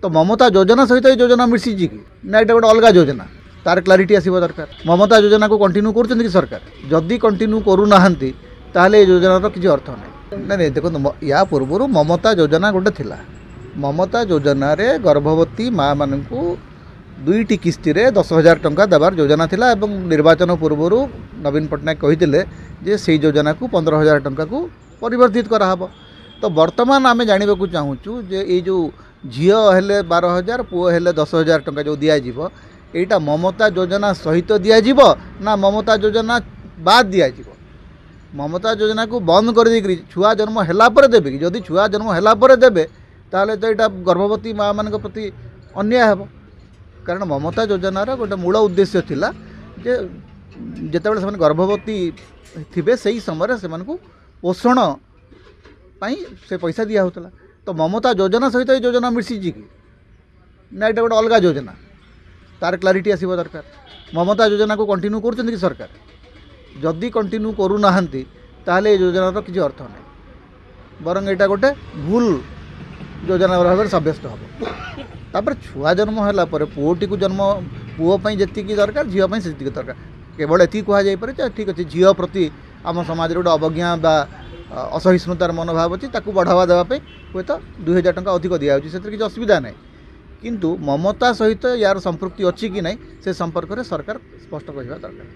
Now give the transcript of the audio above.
तो ममता योजना सहित ये योजना मिसी कि ना ये गोटे अलग योजना तार क्लारिटी आसवा दरकार। ममता योजना को कंटिन्यू कर सरकार जदि कंटिन्यू करूना ताहले योजनार किसी अर्थ ना नहीं देखो या पूर्व ममता योजना गोटे थिला ममता योजना रे गर्भवती माँ मान को 2टी किस्ती रे 10,000 टंका देवार योजना थिला एवं निर्वाचन पूर्व नवीन पट्टनायक कही जे से योजना को 15,000 टंका को परिवर्तित कराहब। तो वर्तमान आम जानवा चाहूँ जे ये जो झील हेले 12,000 पुओ हेले 10,000 टंका जो दिज्व यहाँ ममता योजना सहित दिज्व ना ममता योजना बाद दिज्व। ममता योजना को बंद कर देकरी छुआ जन्म हैला पर देबे कि जदि छुआ जन्म हैला पर देबे ताले तो यहाँ गर्भवती माँ मान प्रति अन्याय हेबो। कारण ममता योजनार गोटे मूल उद्देश्य थिला जे जेतेबेले से गर्भवती थिबे सही समय से पोषण पाई से पैसा दिया होतला। तो ममता योजना सहित ये योजना मिसी कि ना ये गोटे अलग योजना तार क्लारिटी आसवा दरकार। ममता योजना को कंटिन्यू कर सरकार जदि कंटिन्यू करूना ताहले योजनार किसी अर्थ ना बरं यहाँ गोटे भूल योजना भाव सब्यस्त हम। तापर छुआ जन्म है पुओटी को जन्म पुओपाई जी दरकार झील से दरकार केवल ये कहुई ठीक अच्छे झील प्रति आम समाज गोटे अवज्ञा बा असहिष्णुतार मनोभाव अच्छी बढ़ावा देवाई हे तो 2,000 टंका अधिक दिखाई से किसी असुविधा ना किंतु ममता सहित यार संपृक्ति अच्छी कि नहीं से संपर्क में सरकार स्पष्ट कहवा दरकार।